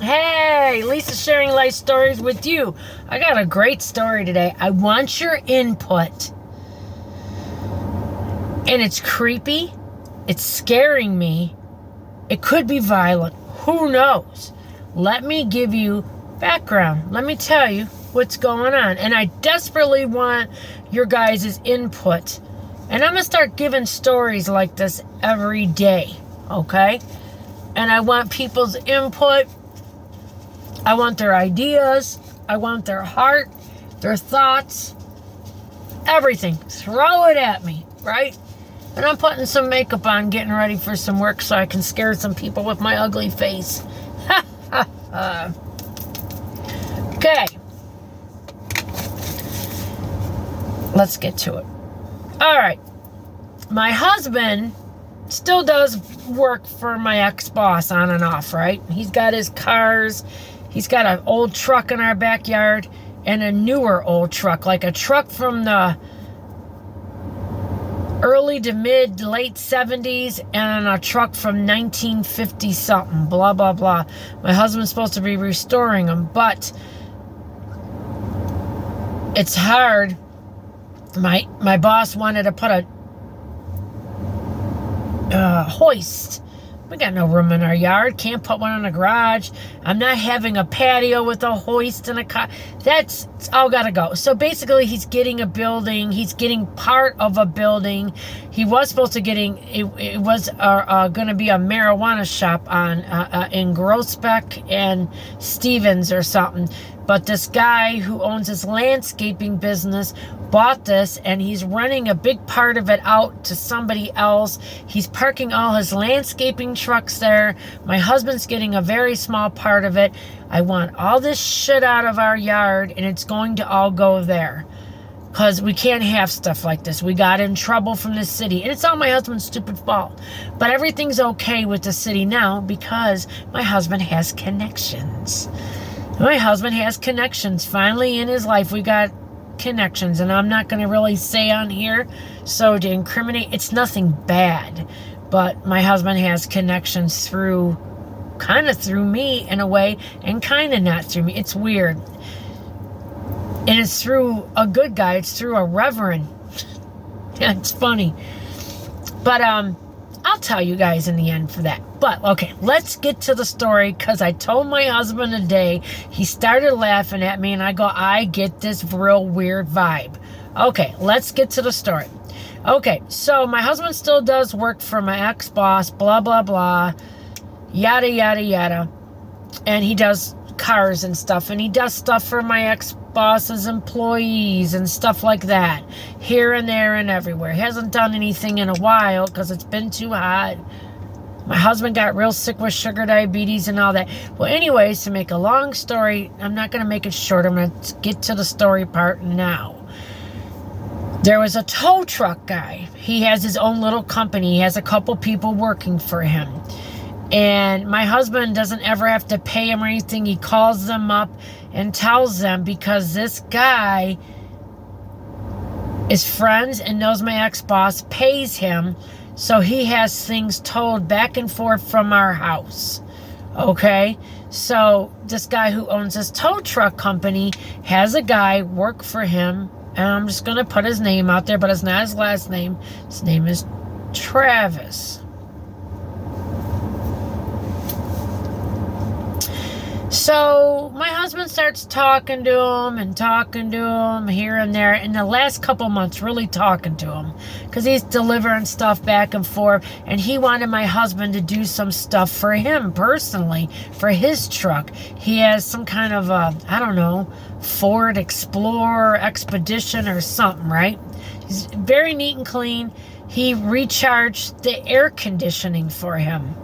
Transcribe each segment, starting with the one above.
Hey, Lisa sharing life stories with you. I got a great story today. I want your input. And it's creepy. It's scaring me. It could be violent. Who knows? Let me give you background. Let me tell you what's going on. And I desperately want your guys' input. And I'm going to start giving stories like this every day. Okay? And I want people's input. I want their ideas. I want their heart, their thoughts, everything. Throw it at me, right? And I'm putting some makeup on, getting ready for some work so I can scare some people with my ugly face. Okay. Let's get to it. All right. My husband still does work for my ex-boss on and off, right? He's got his cars. He's got an old truck in our backyard and a newer old truck, like a truck from the early to mid, late 70s and a truck from 1950 something, blah, blah, blah. My husband's supposed to be restoring them, but it's hard. My boss wanted to put a hoist. We got no room in our yard. Can't put one in the garage. I'm not having a patio with a hoist and a car. That's all gotta go. So basically, he's getting a building. He's getting part of a building. He was supposed to it was going to be a marijuana shop on in Groesbeck and Stevens or something. But this guy who owns his landscaping business bought this, and he's running a big part of it out to somebody else. He's parking all his landscaping trucks there. My husband's getting a very small part of it. I want all this shit out of our yard, and it's going to all go there. Because we can't have stuff like this. We got in trouble from the city. And it's all my husband's stupid fault. But everything's okay with the city now because my husband has connections. My husband has connections. Finally in his life, we got connections. And I'm not going to really say on here. So to incriminate, it's nothing bad. But my husband has connections kind of through me in a way. And kind of not through me. It's weird. And it's through a good guy. It's through a reverend. Yeah, it's funny. But I'll tell you guys in the end for that. But, okay, let's get to the story, because I told my husband today, he started laughing at me, and I get this real weird vibe. Okay, let's get to the story. Okay, so my husband still does work for my ex-boss, blah, blah, blah, yada, yada, yada. And he does cars and stuff, and he does stuff for my ex-boss's employees and stuff like that, here and there and everywhere. He hasn't done anything in a while because it's been too hot. My husband got real sick with sugar diabetes and all that. Well, anyways, to make a long story, I'm not going to make it short. I'm going to get to the story part now. There was a tow truck guy. He has his own little company. He has a couple people working for him. And my husband doesn't ever have to pay him or anything. He calls them up and tells them, because this guy is friends and knows my ex-boss, pays him, so he has things towed back and forth from our house. Okay? So this guy who owns this tow truck company has a guy work for him, and I'm just going to put his name out there, but it's not his last name. His name is Travis. So my husband starts talking to him here and there in the last couple months, really talking to him, because he's delivering stuff back and forth, and he wanted my husband to do some stuff for him personally, for his truck. He has some kind of Ford Explorer Expedition or something, right? He's very neat and clean. He recharged the air conditioning for him,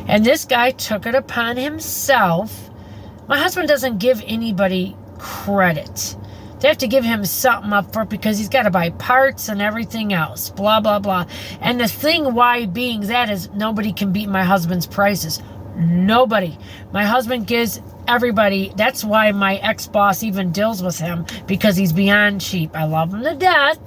and this guy took it upon himself. My husband doesn't give anybody credit. They have to give him something up for it because he's got to buy parts and everything else. Blah, blah, blah. And the thing why being that is nobody can beat my husband's prices. Nobody. My husband gives everybody. That's why my ex-boss even deals with him, because he's beyond cheap. I love him to death,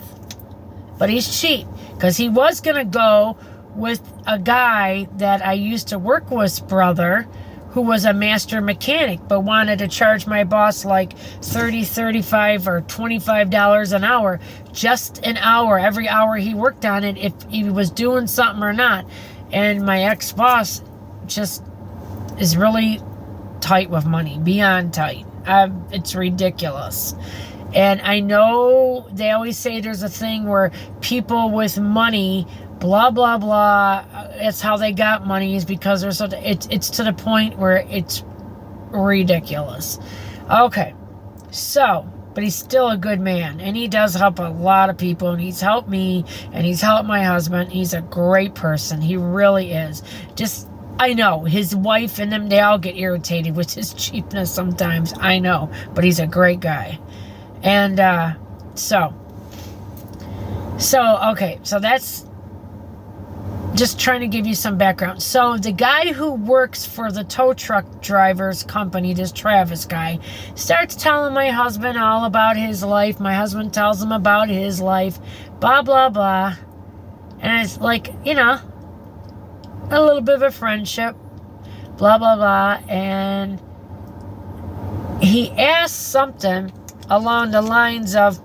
but he's cheap. Because he was going to go with a guy that I used to work with's brother, who was a master mechanic but wanted to charge my boss like $30, $35, or $25 an hour, just an hour, every hour he worked on it, if he was doing something or not. And my ex-boss just is really tight with money, beyond tight. It's ridiculous. And I know they always say there's a thing where people with money, blah, blah, blah, it's how they got money, is because there's it's to the point where it's ridiculous. Okay, so, but he's still a good man, and he does help a lot of people, and he's helped me, and he's helped my husband. He's a great person. He really is. Just, I know, his wife and them, they all get irritated with his cheapness sometimes. I know, but he's a great guy. And, so, okay, so that's just trying to give you some background. So the guy who works for the tow truck drivers company, this Travis guy, starts telling my husband all about his life. My husband tells him about his life, blah, blah, blah. And it's like, you know, a little bit of a friendship, blah, blah, blah. And he asked something along the lines of,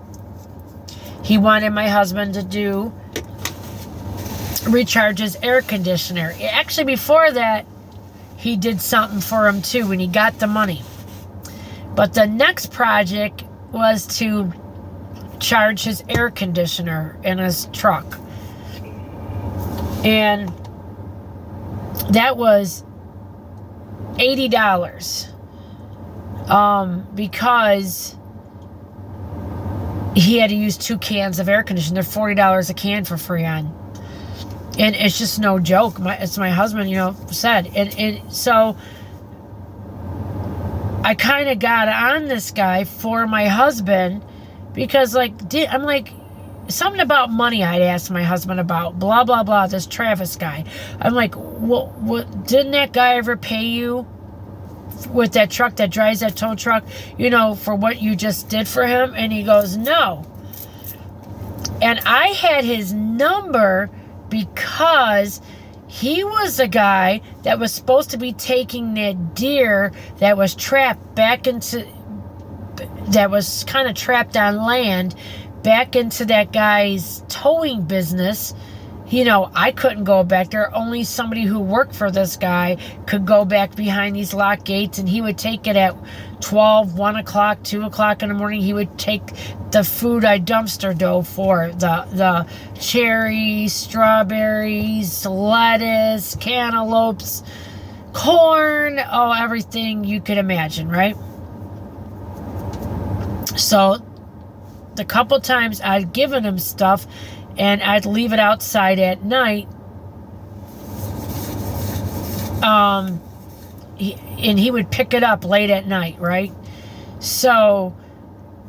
he wanted my husband to recharge his air conditioner. Actually, before that, he did something for him too when he got the money. But the next project was to charge his air conditioner in his truck. And that was $80. Because he had to use 2 cans of air conditioner. They're $40 a can for Freon. And it's just no joke. It's my husband, said. And so I kind of got on this guy for my husband because, I'm like, something about money I'd asked my husband about. Blah, blah, blah, this Travis guy. I'm like, what didn't that guy ever pay you with that truck that drives that tow truck, for what you just did for him? And he goes, no. And I had his number because he was a guy that was supposed to be taking that deer that was trapped that was kind of trapped on land back into that guy's towing business. I couldn't go back there. Only somebody who worked for this guy could go back behind these locked gates, and he would take it at 12, 1 o'clock, 2 o'clock in the morning. He would take the food I dumpster dove for, the cherries, strawberries, lettuce, cantaloupes, corn, everything you could imagine, right? So the couple times I'd given him stuff, and I'd leave it outside at night. And he would pick it up late at night, right? So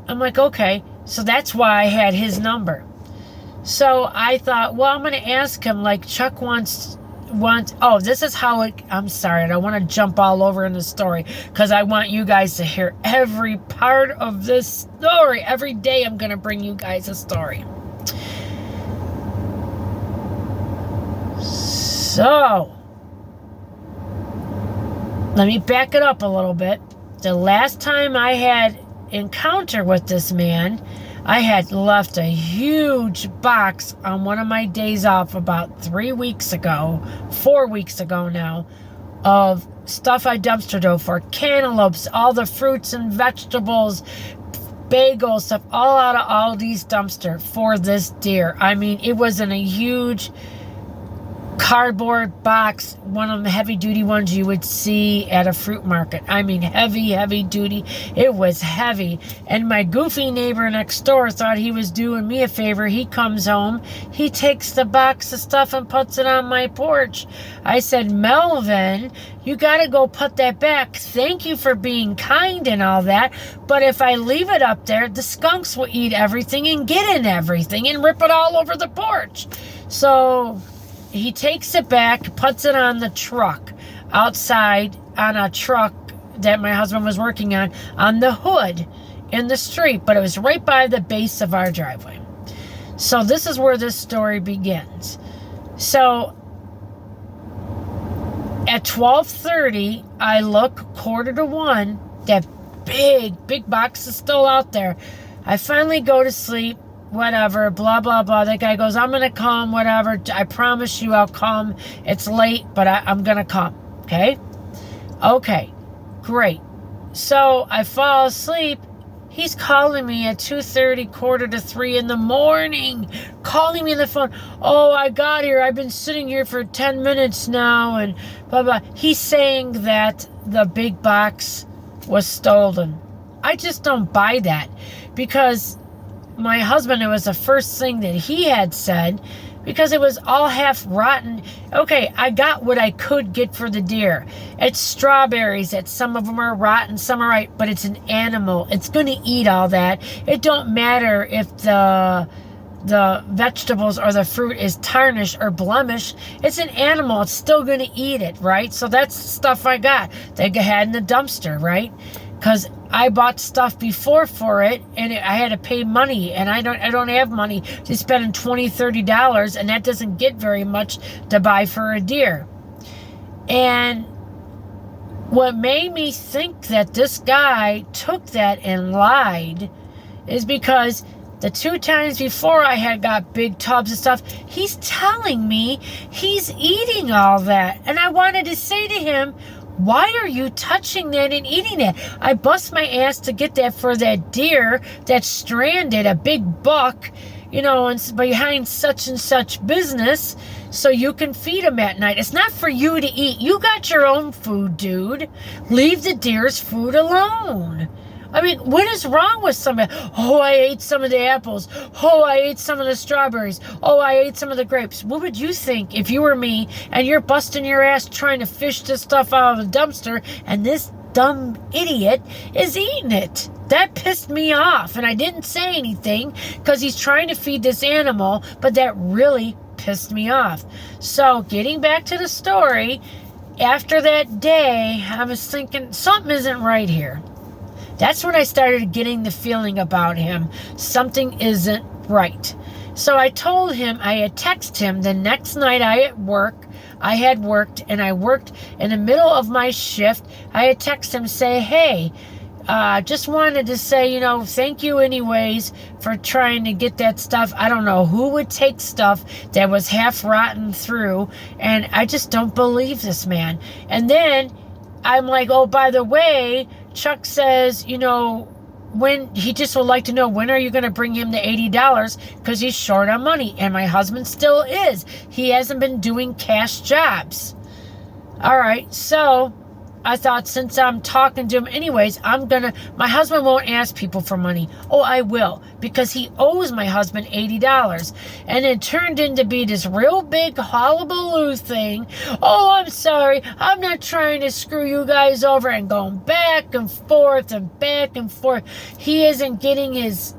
I'm like, okay. So that's why I had his number. So I thought, well, I'm going to ask him, like Chuck wants, this is how I'm sorry, I don't want to jump all over in the story because I want you guys to hear every part of this story. Every day I'm going to bring you guys a story. So, let me back it up a little bit. The last time I had encounter with this man, I had left a huge box on one of my days off about 4 weeks ago now, of stuff I dumpster dove for, cantaloupes, all the fruits and vegetables, bagels, stuff, all out of Aldi's dumpster for this deer. I mean, it was in a huge cardboard box, one of the heavy duty ones you would see at a fruit market. I mean, heavy duty. It was heavy. And my goofy neighbor next door thought he was doing me a favor. He comes home, he takes the box of stuff and puts it on my porch. I said, Melvin, you got to go put that back. Thank you for being kind and all that, but if I leave it up there, the skunks will eat everything and get in everything and rip it all over the porch. So he takes it back, puts it on the truck outside, on a truck that my husband was working on the hood in the street, but it was right by the base of our driveway. So this is where this story begins. So At 12:30, I look 12:45. That big box is still out there. I finally go to sleep, whatever, blah, blah, blah. The guy goes, I'm going to come, whatever. I promise you I'll come. It's late, but I'm going to come. Okay? Okay. Great. So I fall asleep. He's calling me at 2:30, 2:45 in the morning, calling me on the phone. Oh, I got here. I've been sitting here for 10 minutes now, and blah, blah. He's saying that the big box was stolen. I just don't buy that, because my husband, it was the first thing that he had said, because it was all half rotten. Okay, I got what I could get for the deer. It's strawberries, that some of them are rotten, some are right, but it's an animal. It's going to eat all that. It don't matter if the vegetables or the fruit is tarnished or blemished. It's an animal. It's still going to eat it, right? So that's the stuff I got. They had in the dumpster, right? Because I bought stuff before for it, and I had to pay money, and I don't have money to spend $20, $30, and that doesn't get very much to buy for a deer. And what made me think that this guy took that and lied is because the 2 times before I had got big tubs of stuff, he's telling me he's eating all that. And I wanted to say to him, why are you touching that and eating it? I bust my ass to get that for that deer that's stranded, a big buck, you know, and behind such and such business, so you can feed them at night. It's not for you to eat. You got your own food, dude. Leave the deer's food alone. I mean, what is wrong with somebody? Oh, I ate some of the apples. Oh, I ate some of the strawberries. Oh, I ate some of the grapes. What would you think if you were me and you're busting your ass trying to fish this stuff out of the dumpster and this dumb idiot is eating it? That pissed me off, and I didn't say anything because he's trying to feed this animal, but that really pissed me off. So, getting back to the story, after that day, I was thinking something isn't right here. That's when I started getting the feeling about him. Something isn't right. So I told him, I had texted him the next night I had worked, and I worked in the middle of my shift. I had texted him, say, hey, just wanted to say, you know, thank you anyways for trying to get that stuff. I don't know who would take stuff that was half rotten through, and I just don't believe this man. And then I'm like, oh, by the way, Chuck says, you know, when he just would like to know, when are you going to bring him the $80? Because he's short on money. And my husband still is. He hasn't been doing cash jobs. All right. So I thought, since I'm talking to him anyways, my husband won't ask people for money. Oh, I will, because he owes my husband $80. And it turned into be this real big hullabaloo thing. Oh, I'm sorry. I'm not trying to screw you guys over, and going back and forth and back and forth. He isn't getting his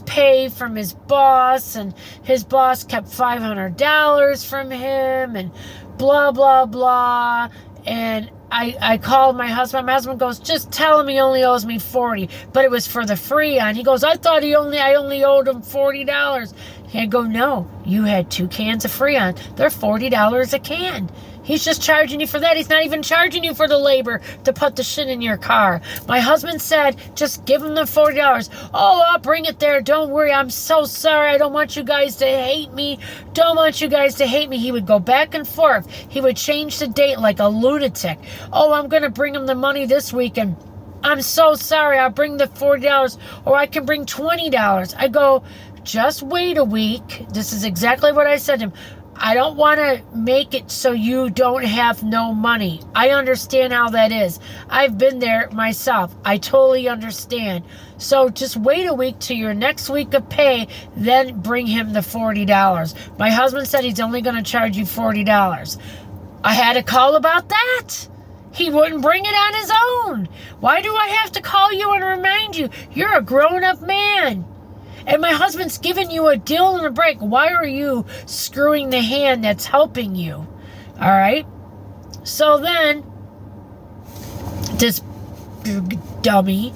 pay from his boss, and his boss kept $500 from him, and blah, blah, blah. And I called my husband. My husband goes, just tell him he only owes me $40. But it was for the Freon. He goes, I thought I only owed him $40. I go, no, you had 2 cans of Freon. They're $40 a can. He's just charging you for that. He's not even charging you for the labor to put the shit in your car. My husband said, just give him the $40. Oh, I'll bring it there. Don't worry. I'm so sorry. I don't want you guys to hate me. Don't want you guys to hate me. He would go back and forth. He would change the date like a lunatic. Oh, I'm going to bring him the money this weekend. I'm so sorry. I'll bring the $40, or I can bring $20. I go, just wait a week. This is exactly what I said to him. I don't want to make it so you don't have no money. I understand how that is. I've been there myself. I totally understand. So just wait a week till your next week of pay, then bring him the $40. My husband said he's only going to charge you $40. I had a call about that. He wouldn't bring it on his own. Why do I have to call you and remind you? You're a grown-up man. And my husband's giving you a deal and a break. Why are you screwing the hand that's helping you? All right? So then, this dummy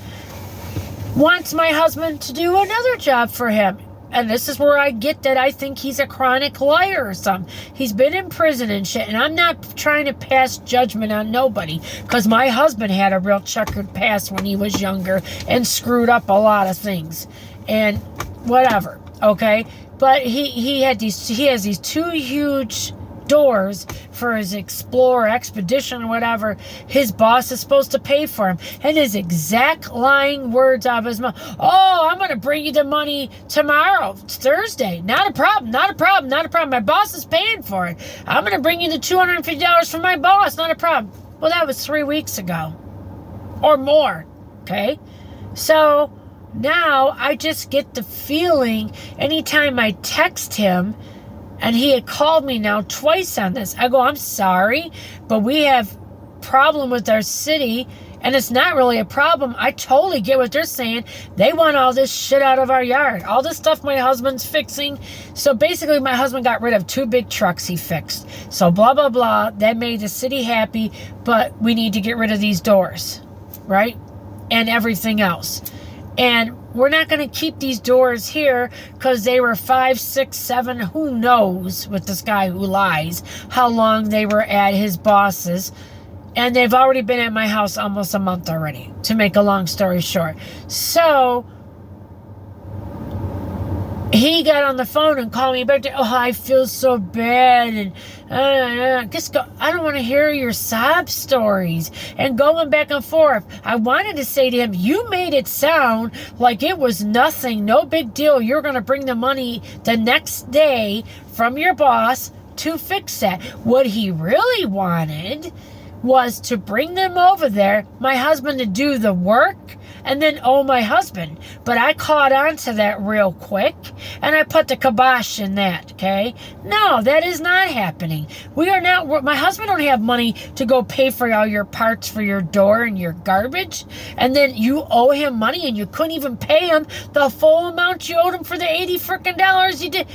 wants my husband to do another job for him. and this is where I get that I think he's a chronic liar or something. He's been in prison and shit, and I'm not trying to pass judgment on nobody, because my husband had a real checkered past when he was younger and screwed up a lot of things and whatever, okay? But he has these 2 huge doors for his Explorer Expedition or whatever. His boss is supposed to pay for him, and his exact lying words out of his mouth, oh, I'm going to bring you the money tomorrow. It's Thursday. Not a problem. My boss is paying for it. I'm going to bring you the $250 from my boss. Not a problem. Well, that was 3 weeks ago or more, okay? So now I just get the feeling anytime I text him, and he had called me now twice on this. I go, I'm sorry, but we have problem with our city, and it's not really a problem. I totally get what they're saying. They want all this shit out of our yard. All this stuff my husband's fixing. So basically, my husband got rid of 2 big trucks he fixed. So blah, blah, blah. That made the city happy, but we need to get rid of these doors, right? And everything else. And we're not going to keep these doors here because they were 5, 6, 7, who knows, with this guy who lies, how long they were at his boss's. And they've already been at my house almost a month already, to make a long story short. So he got on the phone and called me back. Oh, I feel so bad. And just go. I don't want to hear your sob stories and going back and forth. I wanted to say to him, you made it sound like it was nothing, no big deal. You're going to bring the money the next day from your boss to fix that. What he really wanted was to bring them over there, my husband to do the work, and then owe my husband. But I caught on to that real quick, and I put the kibosh in that, okay? No, that is not happening. We are not, my husband don't have money to go pay for all your parts for your door and your garbage, and then you owe him money, and you couldn't even pay him the full amount you owed him for the $80 frickin' you did.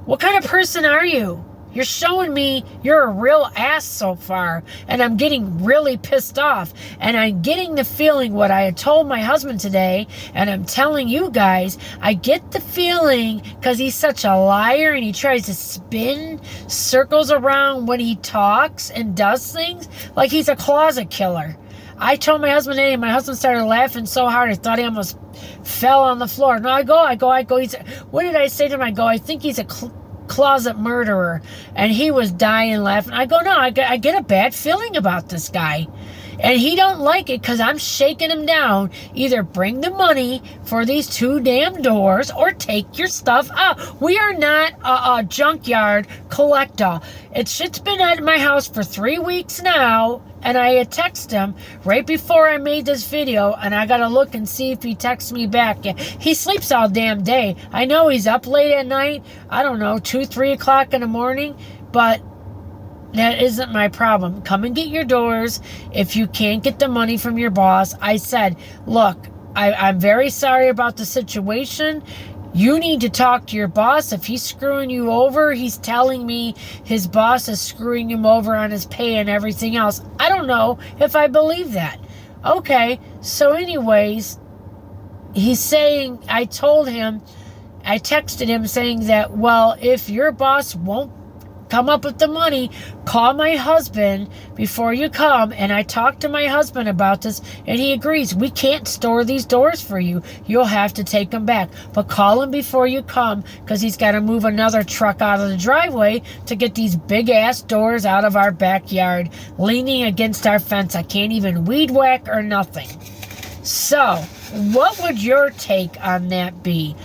What kind of person are you? You're showing me you're a real ass so far, and I'm getting really pissed off, and I'm getting the feeling what I had told my husband today, and I'm telling you guys, I get the feeling, because he's such a liar, and he tries to spin circles around when he talks and does things, like he's a closet killer. I told my husband today, and my husband started laughing so hard, I thought he almost fell on the floor. No, I go. He's, what did I say to him? I go, I think he's a closet murderer, and he was dying laughing. I go, no, I get a bad feeling about this guy, and he don't like it because I'm shaking him down. Either bring the money for these 2 damn doors or take your stuff out. We are not a junkyard collector. It's been at my house for 3 weeks now, and I had texted him right before I made this video, and I gotta look and see if he texts me back. Yeah, he sleeps all damn day. I know he's up late at night, I don't know, 2, 3 o'clock in the morning, but that isn't my problem. Come and get your doors. If you can't get the money from your boss, I said, look, I'm very sorry about the situation. You need to talk to your boss. If he's screwing you over, he's telling me his boss is screwing him over on his pay and everything else. I don't know if I believe that. Okay, so anyways, he's saying, I texted him saying that, well, if your boss won't come up with the money, call my husband before you come. And I talked to my husband about this, and he agrees. We can't store these doors for you. You'll have to take them back. But call him before you come, because he's got to move another truck out of the driveway to get these big-ass doors out of our backyard, leaning against our fence. I can't even weed whack or nothing. So, what would your take on that be?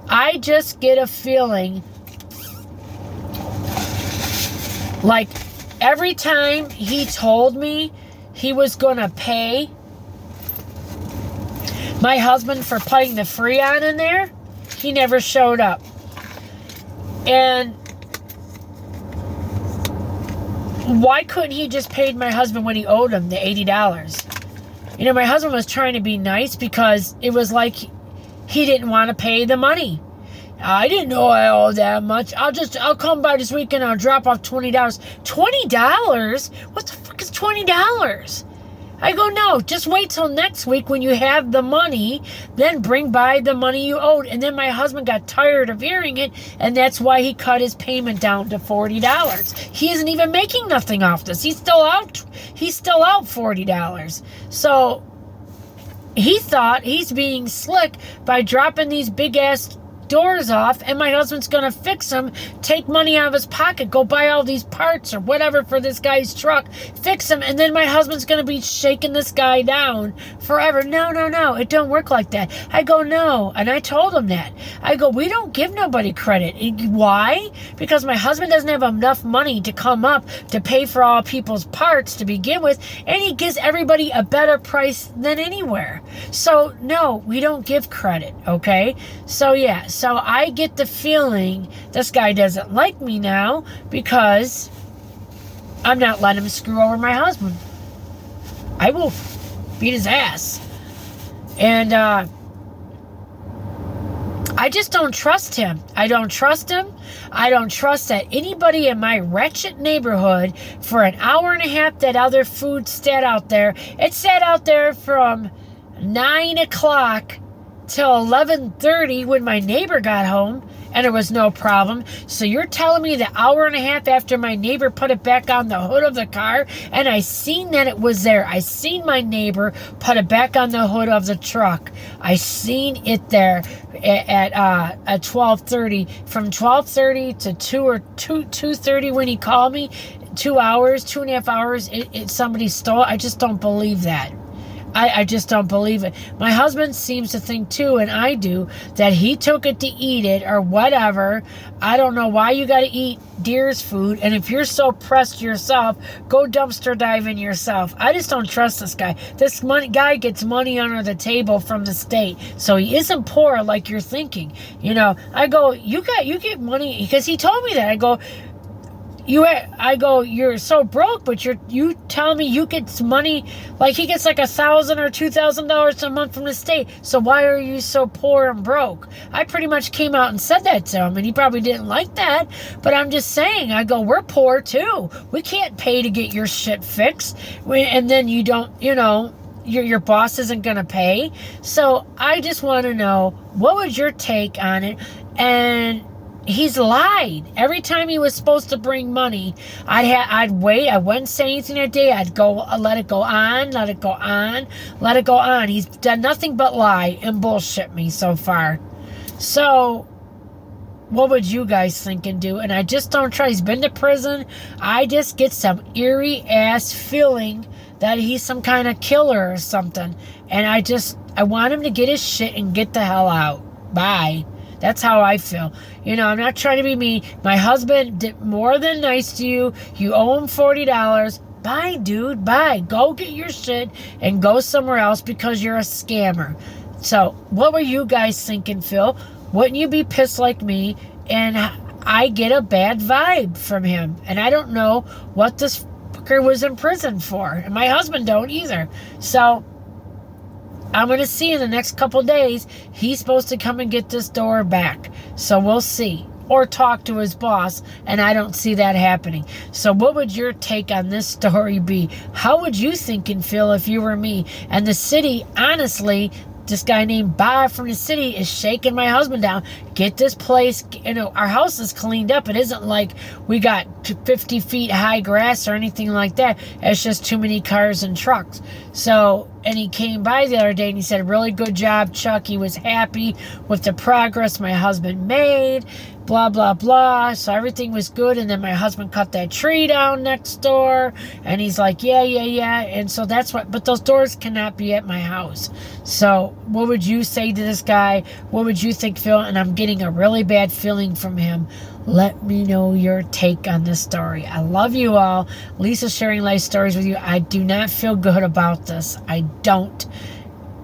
I just get a feeling like every time he told me he was going to pay my husband for putting the Freon in there, he never showed up. And why couldn't he just paid my husband when he owed him the $80? You know, my husband was trying to be nice because it was like he didn't want to pay the money. I didn't know I owed that much. I'll come by this weekend and I'll drop off $20. $20? What the fuck is $20? I go, no, just wait till next week when you have the money, then bring by the money you owed. And then my husband got tired of hearing it, and that's why he cut his payment down to $40. He isn't even making nothing off this. He's still out $40. So he thought he's being slick by dropping these big ass doors off, and my husband's gonna fix them, take money out of his pocket, go buy all these parts or whatever for this guy's truck, fix them, and then my husband's gonna be shaking this guy down forever. No, it don't work like that. I go, no, and I told him that. I go, we don't give nobody credit. Why? Because my husband doesn't have enough money to come up to pay for all people's parts to begin with, and he gives everybody a better price than anywhere. So no, we don't give credit, okay? So yeah, so I get the feeling this guy doesn't like me now because I'm not letting him screw over my husband. I will beat his ass. And I just don't trust him. I don't trust him. I don't trust that anybody in my wretched neighborhood for an hour and a half that other food sat out there. It sat out there from 9 o'clock till 11:30 when my neighbor got home, and there was no problem. So you're telling me the hour and a half after my neighbor put it back on the hood of the car, and I seen that it was there. I seen my neighbor put it back on the hood of the truck. I seen it there at 12:30. From 12:30 to 2:30 when he called me, 2 hours, 2.5 hours, somebody stole it. I just don't believe that. I just don't believe it. My husband seems to think too, and I do, that he took it to eat it or whatever. I don't know why you got to eat deer's food, and if you're so pressed yourself, go dumpster diving yourself. I just don't trust this guy. This guy gets money under the table from the state, so he isn't poor like you're thinking. You know, I go, you get money, because he told me that. I go, you're so broke, but you tell me you get some money, like he gets like $1,000 or $2,000 a month from the state. So why are you so poor and broke? I pretty much came out and said that to him, and he probably didn't like that. But I'm just saying, I go, we're poor too. We can't pay to get your shit fixed, and then you don't, your boss isn't gonna pay. So I just want to know, what was your take on it? And he's lied. Every time he was supposed to bring money, I'd wait. I wouldn't say anything that day. I'd go, let it go on, let it go on, let it go on. He's done nothing but lie and bullshit me so far. So what would you guys think and do? And I just don't try. He's been to prison. I just get some eerie ass feeling that he's some kind of killer or something. And I want him to get his shit and get the hell out. Bye. That's how I feel. I'm not trying to be mean. My husband did more than nice to you. You owe him $40. Bye, dude. Bye. Go get your shit and go somewhere else because you're a scammer. So, what were you guys thinking, Phil? Wouldn't you be pissed like me? And I get a bad vibe from him. And I don't know what this fucker was in prison for. And my husband don't either. So I'm going to see in the next couple days. He's supposed to come and get this door back. So we'll see. Or talk to his boss. And I don't see that happening. So what would your take on this story be? How would you think and feel if you were me? And the city, honestly, this guy named Bob from the city is shaking my husband down. Get this place, our house is cleaned up. It isn't like we got 50 feet high grass or anything like that. It's just too many cars and trucks. So, and he came by the other day and he said, really good job, Chuck. He was happy with the progress my husband made, blah, blah, blah. So everything was good. And then my husband cut that tree down next door. And he's like, yeah. And so that's what, but those doors cannot be at my house. So what would you say to this guy? What would you think, Phil? And I'm getting a really bad feeling from him. Let me know your take on this story. I love you all. Lisa sharing life stories with you. I do not feel good about this. I don't.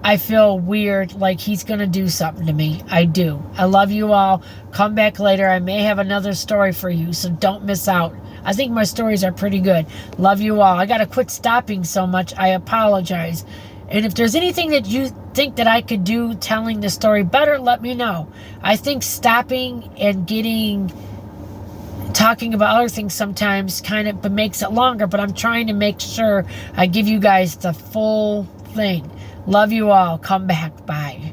I feel weird, like he's going to do something to me. I do. I love you all. Come back later. I may have another story for you, so don't miss out. I think my stories are pretty good. Love you all. I got to quit stopping so much. I apologize. And if there's anything that you think that I could do telling the story better, let me know. I think stopping and getting talking about other things sometimes kind of makes it longer, but I'm trying to make sure I give you guys the full thing. Love you all. Come back. Bye.